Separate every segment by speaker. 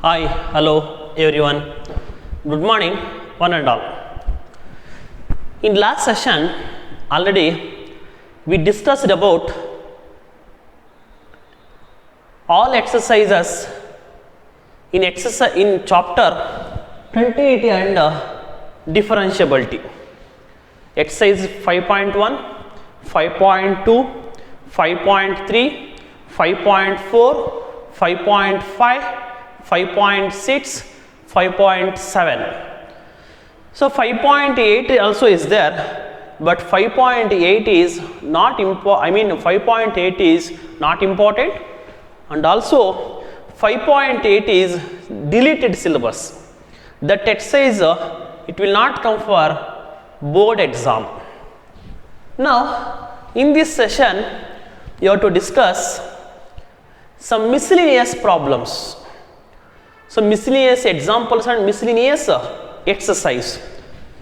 Speaker 1: Hi, hello everyone. Good morning, one and all. In last session, already we discussed about all exercises in chapter 28 and differentiability. Exercise 5.1, 5.2, 5.3, 5.4, 5.5, 5.6, 5.7. So 5.8 also is there, but 5.8 is not 5.8 is not important, and also 5.8 is deleted syllabus. That exercise it will not come for board exam. Now in this session you have to discuss some miscellaneous problems. So miscellaneous examples and miscellaneous exercise.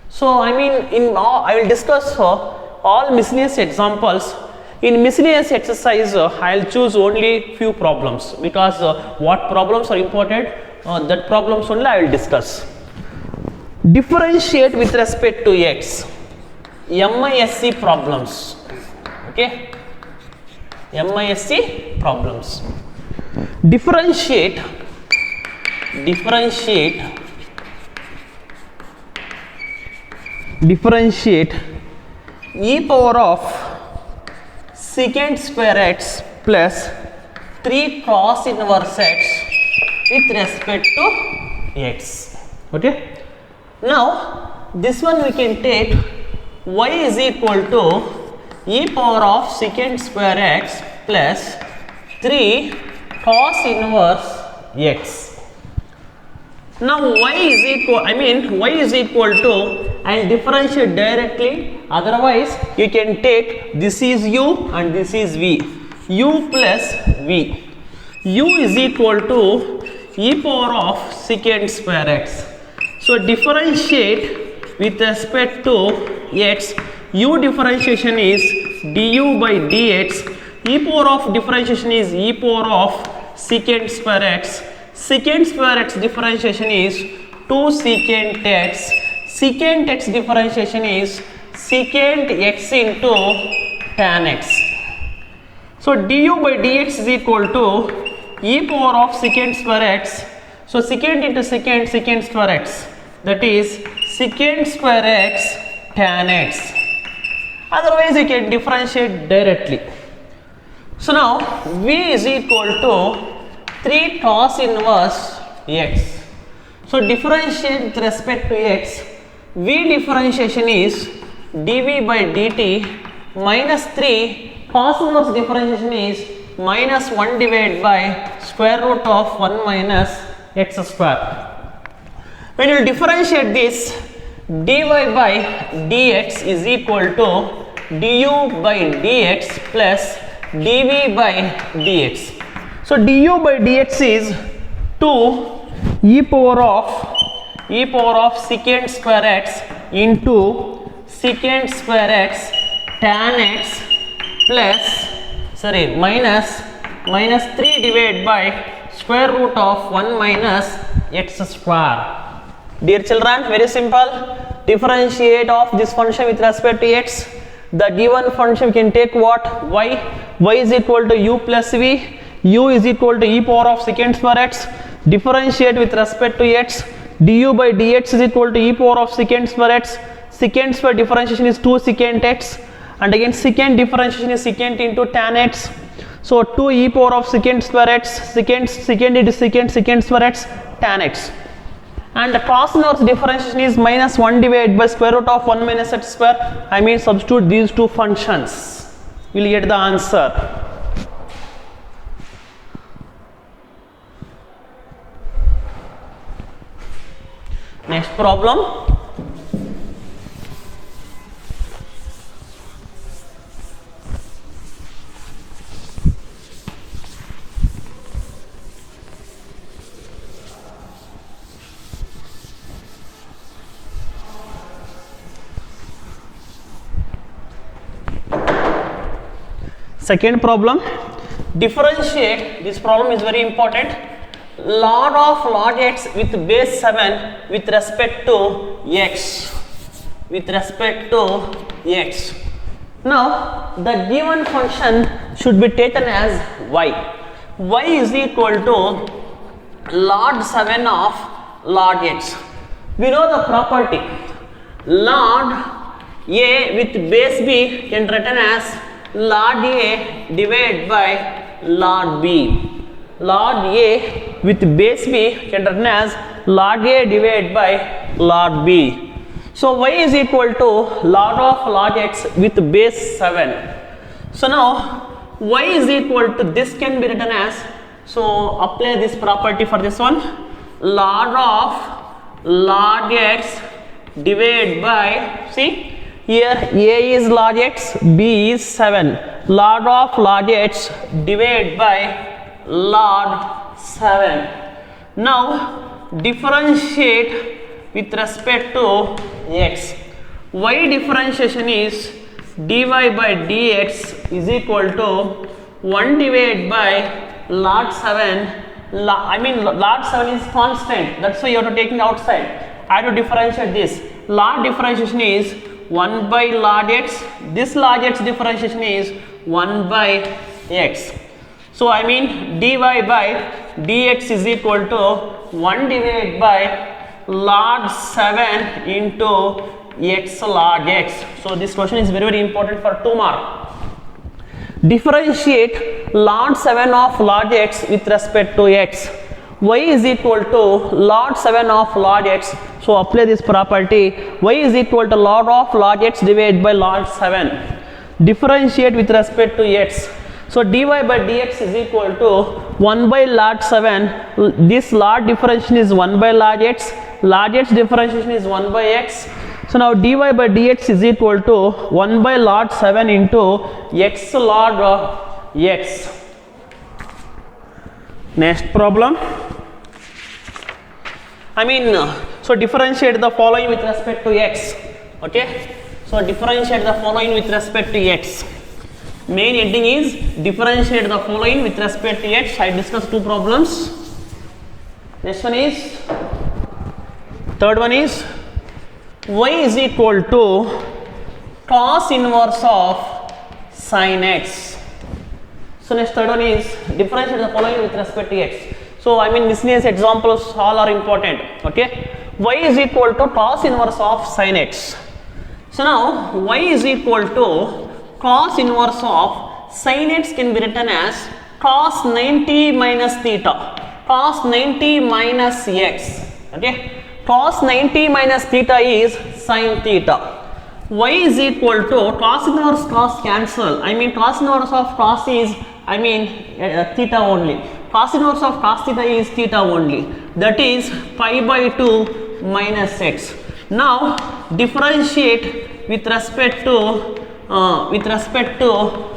Speaker 1: So I will discuss all miscellaneous examples. In miscellaneous exercise I will choose only few problems, because what problems are important, that problems only I will discuss. Differentiate with respect to x. MISC problems. Okay, MISC problems. Differentiate e power of secant square x plus 3 cos inverse x with respect to x. Okay, now this one we can take y is equal to e power of secant square x plus 3 cos inverse x. Now y is equal to, and differentiate directly, otherwise you can take this is u and this is v, u plus v. U is equal to e power of secant square x. So differentiate with respect to x, u differentiation is du by dx, e power of differentiation is e power of secant square x. Secant square x differentiation is 2 secant x. Secant x differentiation is secant x into tan x. So du by dx is equal to e power of secant square x. So secant into secant, secant square x, that is secant square x tan x. Otherwise you can differentiate directly. So now v is equal to 3 cos inverse x. So differentiate with respect to x, v differentiation is dv by dt minus 3 cos inverse differentiation is minus 1 divided by square root of 1 minus x square. When you differentiate this, dy by dx is equal to du by dx plus dv by dx. So du by dx is 2 e power of secant square x into secant square x tan x plus minus 3 divided by square root of 1 minus x square. Dear children, very simple. Differentiate of this function with respect to x. The given function we can take what? Y is equal to u plus v. U is equal to e power of secant square x. Differentiate with respect to x. Du by dx is equal to e power of secant square x. Secant square differentiation is 2 secant x, and again secant differentiation is secant into tan x. So 2 e power of secant square x, secant into secant square x tan x. And the cos inverse differentiation is minus 1 divided by square root of 1 minus x square. Substitute these two functions. We will get the answer. Next problem. Second problem, differentiate. This problem is very important. log of log x with base 7 with respect to x. With respect to x. Now, the given function should be taken as y. Y is equal to log 7 of log x. We know the property. Log a with base b can written as log a divided by log b. Log a with base b can written as log a divided by log b. So y is equal to log of log x with base 7. So now y is equal to this can be written as, so apply this property for this one, log of log x divided by, see here a is log x, b is 7, log of log x divided by log 7. Now differentiate with respect to x. Y differentiation is dy by dx is equal to 1 divided by log 7. Log 7 is constant, that's why you have to take it outside. I have to differentiate this. Log differentiation is 1 by log x. This log x differentiation is 1 by x. So I mean dy by dx is equal to 1 divided by log 7 into x log x. So this question is very important for 2 mark. Differentiate log 7 of log x with respect to x. Y is equal to log 7 of log x. So apply this property. Y is equal to log of log x divided by log 7. Differentiate with respect to x. So dy by dx is equal to 1 by log 7. This log differentiation is 1 by log x. Log x differentiation is 1 by x. So now dy by dx is equal to 1 by log 7 into x log x. Next problem. So differentiate the following with respect to x. Okay. So differentiate the following with respect to x. Main heading is differentiate the following with respect to x. I discussed 2 problems. Next one is, third one is y is equal to cos inverse of sin x. So next third one is differentiate the following with respect to x. So miscellaneous examples all are important. Okay. Y is equal to cos inverse of sin x. So now y is equal to cos inverse of sin x can be written as cos 90 minus theta. Cos 90 minus x. Okay. Cos 90 minus theta is sin theta. Y is equal to cos inverse cos cancel. Cos inverse of cos is theta only. Cos inverse of cos theta is theta only. That is pi by 2 minus x. Now differentiate with respect to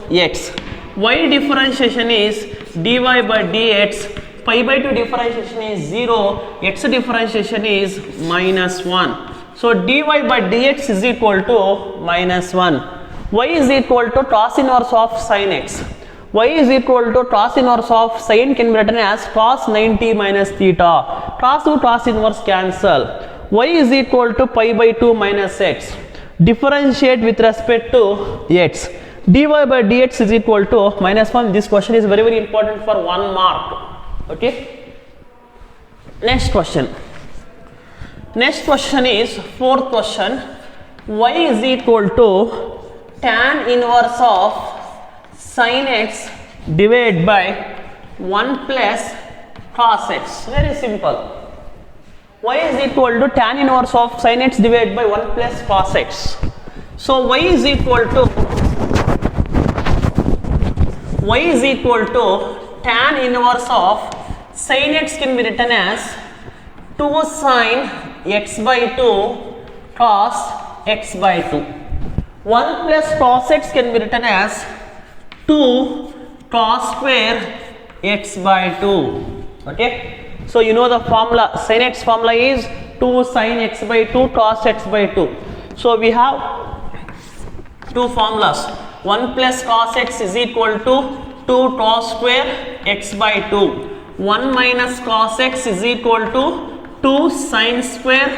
Speaker 1: x. Y differentiation is dy by dx. Pi by 2 differentiation is 0, x differentiation is minus 1. So dy by dx is equal to minus 1. Y is equal to cos inverse of sin x. Y is equal to cos inverse of sin can be written as cos 90 minus theta. Cos to cos inverse cancel. Y is equal to pi by 2 minus x. Differentiate with respect to x. Dy by dx is equal to minus 1. This question is very important for 1 mark. Okay. Next question. Next question is fourth question. Y is equal to tan inverse of sin x divided by 1 plus cos x. Very simple. Y is equal to tan inverse of sin x divided by 1 plus cos x. So y is equal to tan inverse of sin x can be written as 2 sin x by 2 cos x by 2. 1 plus cos x can be written as 2 cos square x by 2. Okay. So you know the formula, sin x formula is 2 sin x by 2 cos x by 2. So we have 2 formulas. 1 plus cos x is equal to 2 cos square x by 2. 1 minus cos x is equal to 2 sin square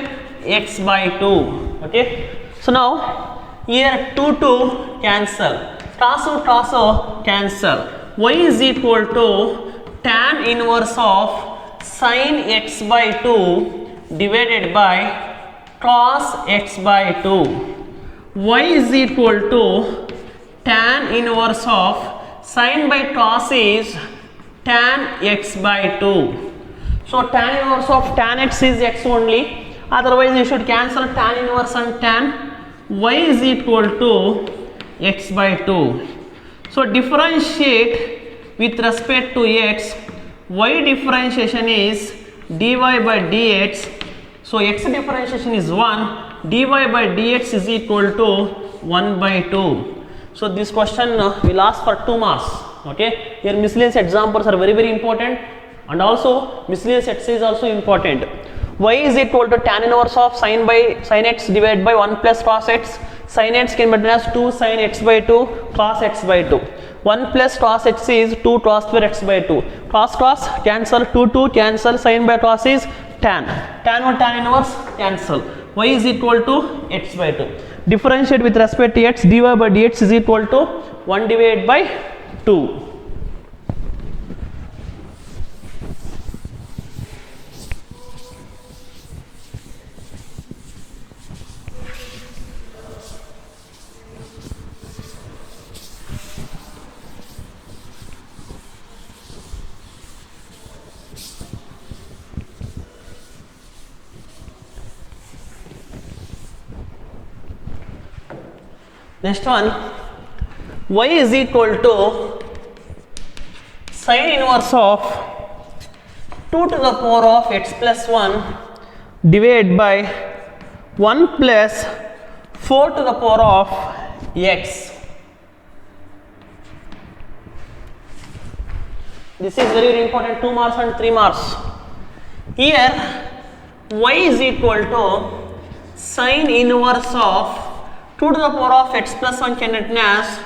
Speaker 1: x by 2. Okay, so now here 2 cancel, toss cancel. Y is equal to tan inverse of sin x by 2 divided by cos x by 2. Y is equal to tan inverse of sin by cos is tan x by 2. So tan inverse of tan x is x only, otherwise you should cancel tan inverse and tan. Y is equal to x by 2. So differentiate with respect to x. Y differentiation is dy by dx. So x differentiation is 1, dy by dx is equal to 1 by 2. So this question will ask for 2 marks. Okay, here miscellaneous examples are very important, and also miscellaneous exercise is also important. Y is equal to tan inverse of sin x divided by 1 plus cos x. Sin x can be written as 2 sin x by 2 cos x by 2. 1 plus cos x is 2 cos square x by 2. Cos cancel, 2 cancel, sin by cos is tan. Tan or tan inverse cancel. Y is equal to x by 2. Differentiate with respect to x, dy by dx is equal to 1 divided by 2. Next one, y is equal to sin inverse of 2 to the power of x plus 1 divided by 1 plus 4 to the power of x. This is very important, 2 marks and 3 marks. Here y is equal to sin inverse of 2 to the power of x plus 1 can written as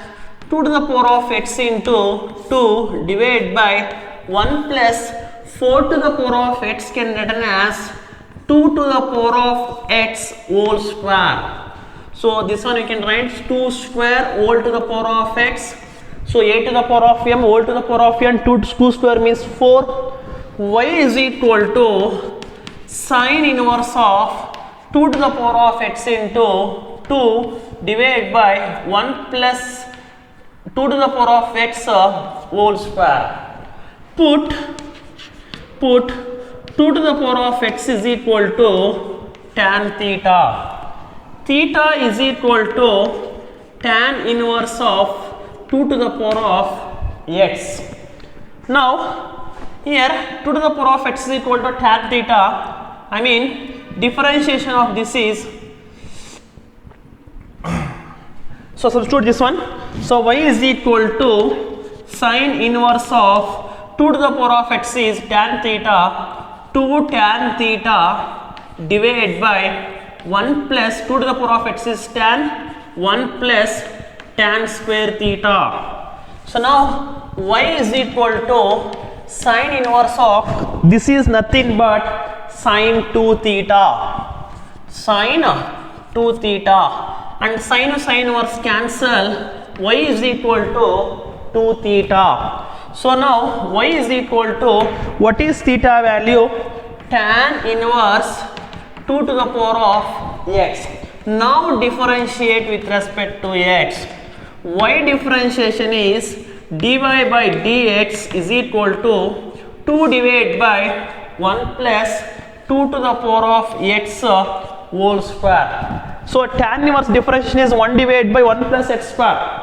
Speaker 1: 2 to the power of x into 2 divided by 1 plus 4 to the power of x can written as 2 to the power of x whole square. So this one you can write 2 square whole to the power of x. So a to the power of m whole to the power of n, 2 square means 4. Y is equal to sin inverse of 2 to the power of x into 2 divided by 1 plus 2 to the power of x whole square. Put 2 to the power of x is equal to tan theta. Theta is equal to tan inverse of 2 to the power of x. Now here 2 to the power of x is equal to tan theta. I mean differentiation of this is, so substitute this one. So y is equal to sin inverse of 2 to the power of x is tan theta, 2 tan theta divided by 1 plus 2 to the power of x is tan, 1 plus tan square theta. So now y is equal to sin inverse of, this is nothing but sin 2 theta, sin 2 theta, and sin inverse cancel, y is equal to 2 theta. So now y is equal to, what is theta value? Tan inverse 2 to the power of x. Now differentiate with respect to x. Y differentiation is dy by dx is equal to 2 divided by 1 plus 2 to the power of x whole square. So tan inverse differentiation is 1 divided by 1 plus x square.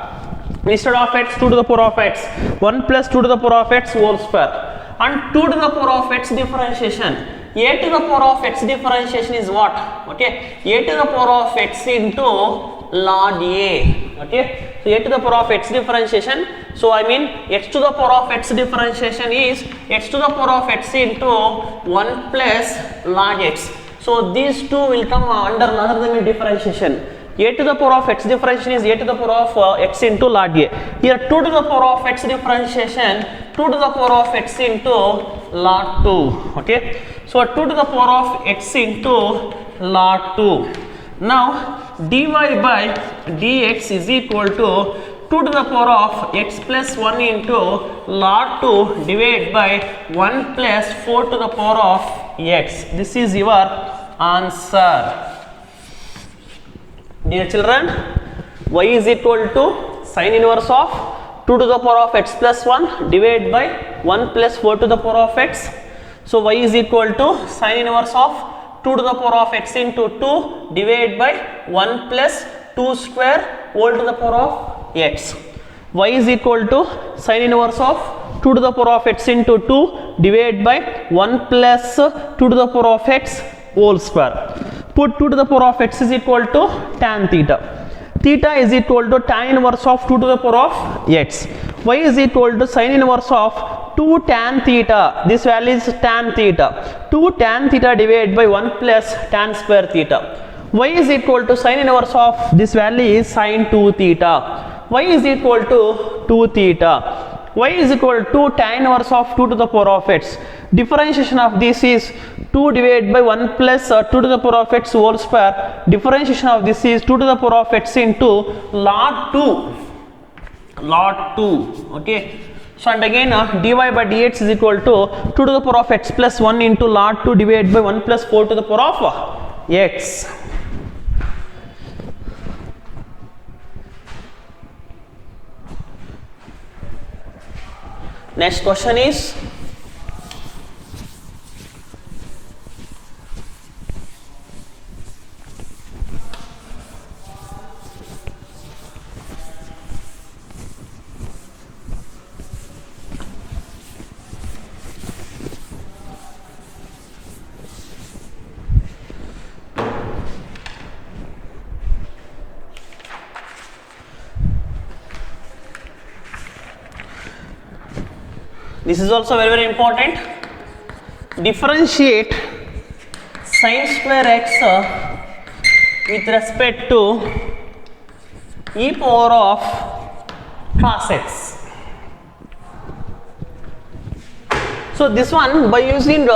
Speaker 1: Instead of x, 2 to the power of x, 1 plus 2 to the power of x whole square. And 2 to the power of x differentiation, a to the power of x differentiation is what? Okay, a to the power of x into log a. Okay, so a to the power of x differentiation, so I mean x to the power of x differentiation is x to the power of x into 1 plus log x. So these two will come under Logarithmic differentiation. A to the power of x differentiation is a to the power of x into log a. Here 2 to the power of x differentiation 2 to the power of x into log 2. Okay, so 2 to the power of x into log 2. Now dy by dx is equal to 2 to the power of x plus 1 into log 2 divided by 1 plus 4 to the power of x. This is your answer. Dear children, y is equal to sin inverse of 2 to the power of x plus 1 divided by 1 plus 4 to the power of x. So y is equal to sin inverse of 2 to the power of x into 2 divided by 1 plus 2 square whole to the power of x. Y is equal to sin inverse of 2 to the power of x into 2 divided by 1 plus 2 to the power of x whole square. Put 2 to the power of x is equal to tan theta. Theta is equal to tan inverse of 2 to the power of x. Y is equal to sin inverse of 2 tan theta. This value is tan theta. 2 tan theta divided by 1 plus tan square theta. Y is equal to sin inverse of this value is sin 2 theta. Y is equal to 2 theta. Y is equal to tan inverse of 2 to the power of x. Differentiation of this is 2 divided by 1 plus 2 to the power of x whole square. Differentiation of this is 2 to the power of x into log 2. Log 2. Okay. So and again dy by dx is equal to 2 to the power of x plus 1 into log 2 divided by 1 plus 4 to the power of x. Next question is this is also very important. Differentiate sin square x with respect to e power of cos x. So this one by using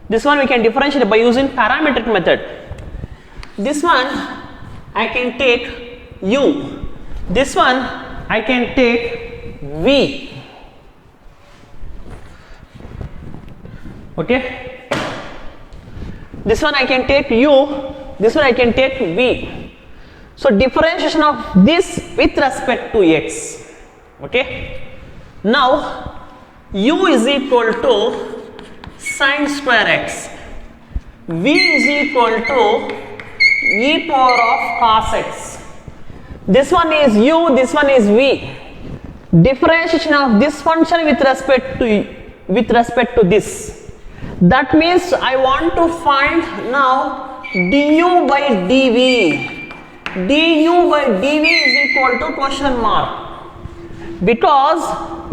Speaker 1: this one we can differentiate by using parametric method. This one I can take u. This one I can take v. Okay, this one I can take u, this one I can take v. So differentiation of this with respect to x. Okay, now u is equal to sin square x, v is equal to e power of cos x. This one is u, this one is v. Differentiation of this function with respect to this. That means I want to find now du by dv. Du by dv is equal to question mark, because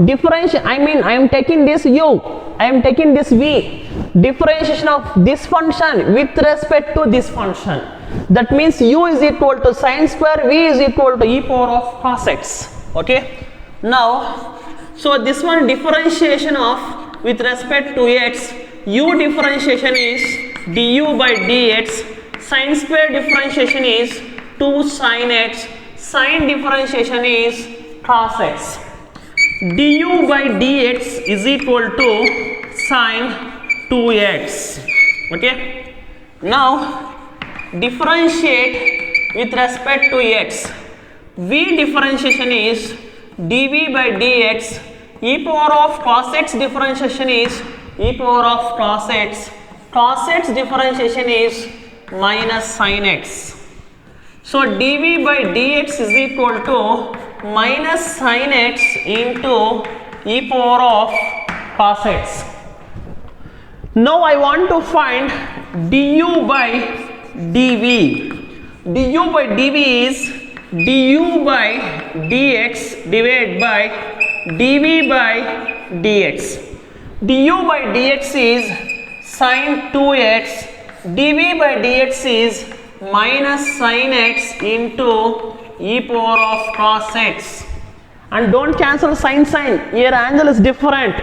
Speaker 1: differentiation, I mean I am taking this u, I am taking this v. Differentiation of this function with respect to this function. That means u is equal to sin square, v is equal to e power of cos x. Okay. Now, so this one differentiation of with respect to x, u differentiation is du by dx, sin square differentiation is 2 sin x, sin differentiation is cos x. Du by dx is equal to sin 2x. Okay. Now, differentiate with respect to x. V differentiation is dv by dx, e power of cos x differentiation is e power of cos x, cos x differentiation is minus sin x. So dv by dx is equal to minus sin x into e power of cos x. Now I want to find du by dv. Du by dv is du by dx divided by dv by dx. Du by dx is sin 2x, dv by dx is minus sin x into e power of cos x. And don't cancel sine. Here angle is different.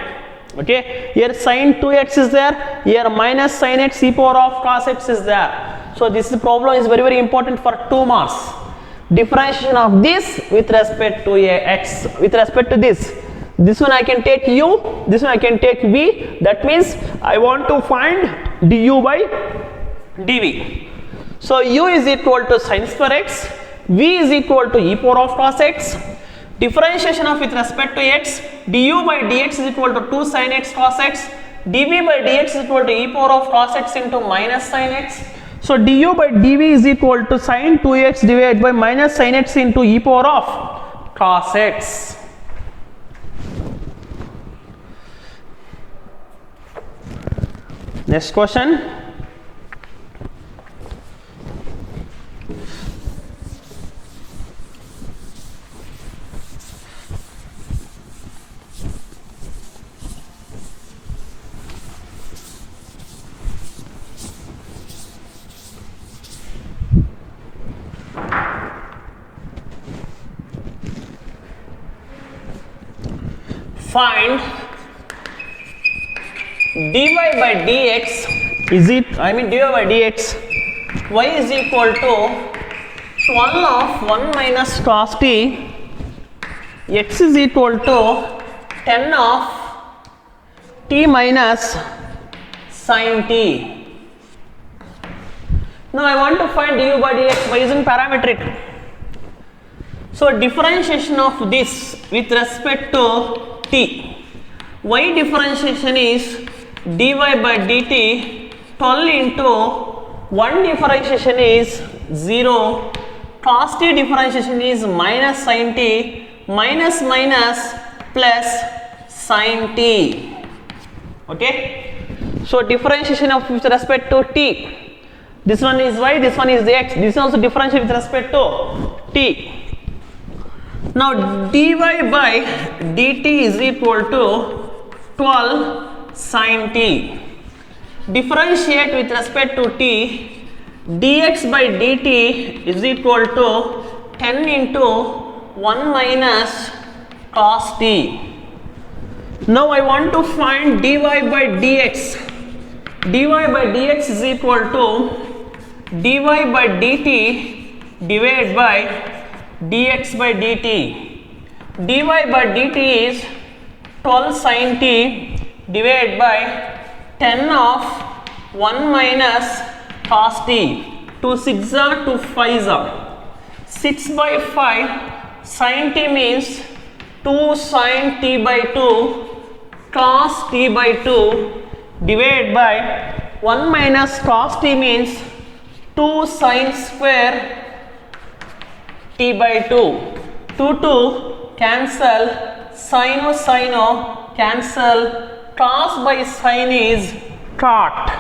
Speaker 1: Okay, here sine 2x is there, here minus sine x e power of cos x is there. So this problem is very important for 2 marks. Differentiation of this with respect to x, with respect to this. This one I can take u, this one I can take v. That means I want to find du by dv. So u is equal to sine square x, v is equal to e power of cos x. Differentiation of with respect to x, du by dx is equal to 2 sin x cos x, dv by dx is equal to e power of cos x into minus sin x. So du by dv is equal to sin 2x divided by minus sin x into e power of cos x. Next question. Find dy by dx is it, dy by dx, y is equal to 12 of 1 minus cos t, x is equal to 10 of t minus sin t. Now I want to find du by dx by using parametric. So differentiation of this with respect to t, y differentiation is dy by dt 12 into 1 differentiation is 0, cos t differentiation is minus sin t, minus plus sin t. Okay, so differentiation of with respect to t, this one is y, this one is x, this is also differential with respect to t. Now dy by dt is equal to 12 sin t. Differentiate with respect to t, dx by dt is equal to 10 into 1 minus cos t. Now I want to find dy by dx. dy by dx is equal to dy by dt divided by dx by dt. dy by dt is 12 sin t divided by 10 of 1 minus cos t. 2 6 are 2 5 are 6 by 5 sin t means 2 sin t by 2 cos t by 2 divided by 1 minus cos t means 2 sin square t by 2. 2 cancel, sino cancel, cos by sin is cot.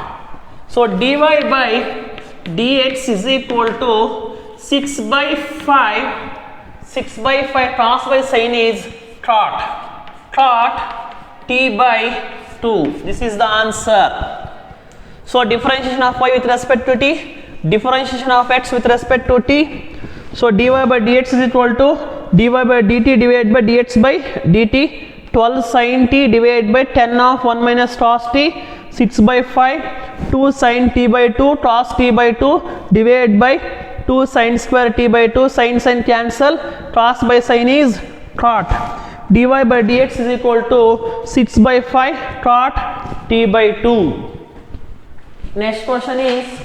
Speaker 1: So dy by dx is equal to 6 by 5, 6 by 5 cos by sin is cot t by 2. This is the answer. So differentiation of y with respect to t, differentiation of x with respect to t. So dy by dx is equal to dy by dt divided by dx by dt, 12 sin t divided by 10 of 1 minus cos t, 6 by 5, 2 sin t by 2 cos t by 2 divided by 2 sin square t by 2, sin cancel, cos by sin is cot. dy by dx is equal to 6 by 5 cot t by 2. Next question is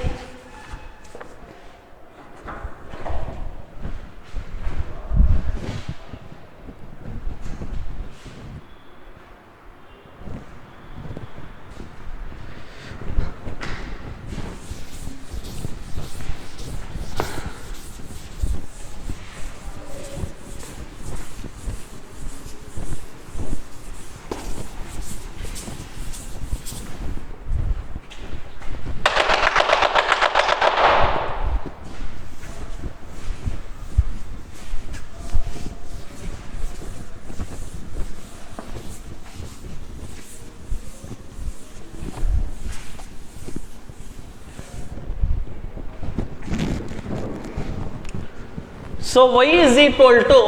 Speaker 1: so y is equal to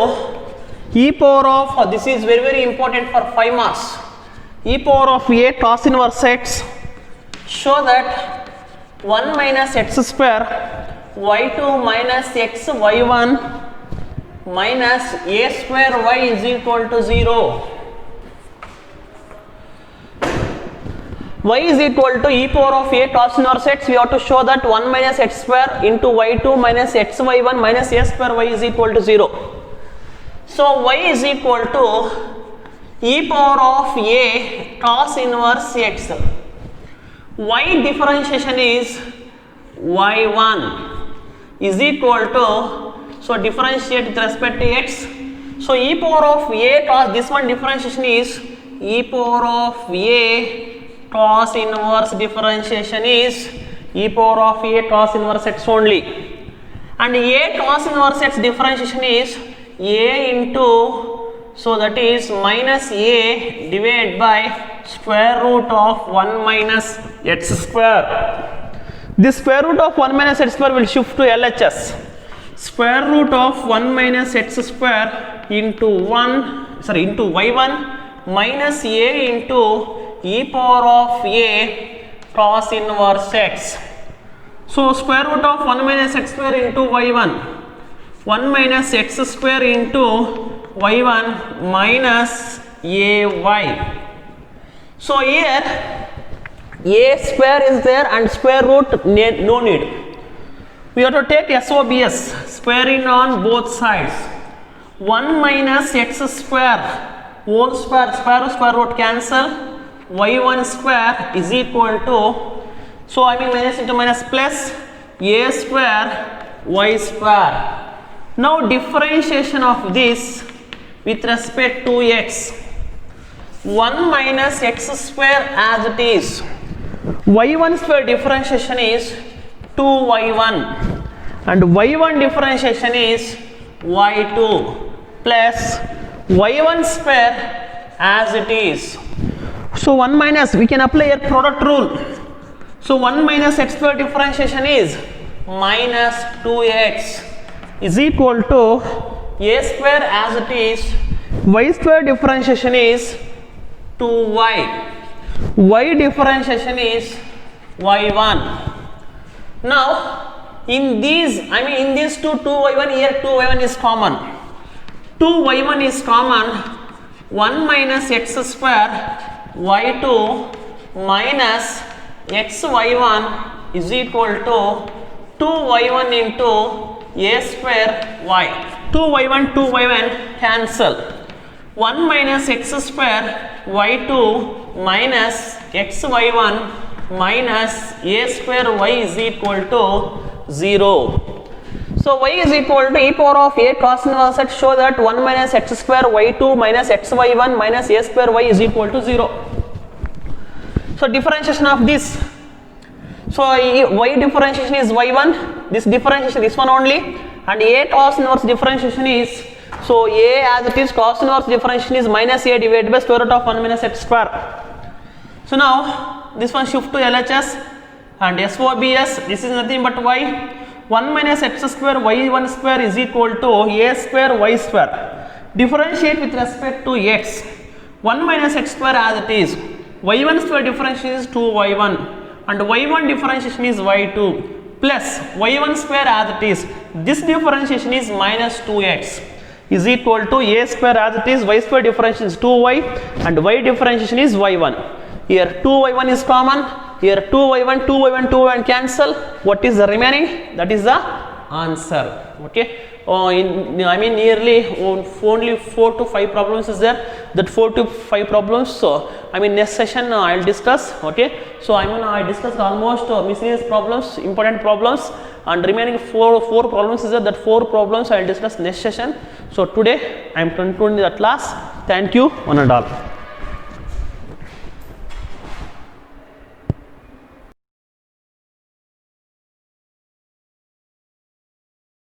Speaker 1: e power of, this is very important for 5 marks, e power of a cos inverse x, show that 1 minus x square y2 minus x y1 minus a square y is equal to 0. Y is equal to e power of a cos inverse x. We have to show that 1 minus x square into y2 minus x y1 minus a square y is equal to 0. So y is equal to e power of a cos inverse x. Y differentiation is y1 is equal to, so differentiate with respect to x. So e power of a cos, this one differentiation is e power of a cos inverse differentiation is e power of a cos inverse x only, and a cos inverse x differentiation is a into, so that is minus a divided by square root of 1 minus x square. This square root of 1 minus x square will shift to LHS. Square root of 1 minus x square into into y1 minus a into e power of a cos inverse x. So square root of 1 minus x square into y1, 1 minus x square into y1 minus ay. So here a square is there and square root no need. We have to take SOBS, squaring on both sides. 1 minus x square whole square, square root cancel, y1 square is equal to, so I mean minus into minus plus a square y square. Now differentiation of this with respect to x, 1 minus x square as it is, y1 square differentiation is 2y1 and y1 differentiation is y2 plus y1 square as it is. So 1 minus, we can apply a product rule. So 1 minus x square differentiation is minus 2x is equal to a square as it is, y square differentiation is 2y, y differentiation is y1. Now in these, in these two 2y1, here 2y1 is common. 2y1 is common, 1 minus x square y2 minus xy1 is equal to 2y1 into a square y. 2y1 cancel. 1 minus x square y2 minus xy1 minus a square y is equal to 0. So y is equal to e power of a cos inverse x, show that 1 minus x square y2 minus xy1 minus a square y is equal to 0. So differentiation of this, so y differentiation is y1, this differentiation this one only, and a cos inverse differentiation is, so a as it is, cos inverse differentiation is minus a divided by square root of 1 minus x square. So now this one shift to LHS and SOBS, this is nothing but y. 1 minus x square y1 square is equal to a square y square. Differentiate with respect to x. 1 minus x square as it is, y1 square differentiation is 2y1 and y1 differentiation is y2 plus y1 square as it is, this differentiation is minus 2x is equal to a square as it is, y square differentiation is 2y and y differentiation is y1. Here 2y1 is common, here 2y1 cancel. What is the remaining? That is the answer. Okay. Nearly only 4 to 5 problems is there. That 4 to 5 problems. So next session I will discuss. Okay. So I discussed almost miscellaneous problems, important problems, and remaining 4 problems is there. That 4 problems I will discuss next session. So today I am concluding the class. Thank you one and all.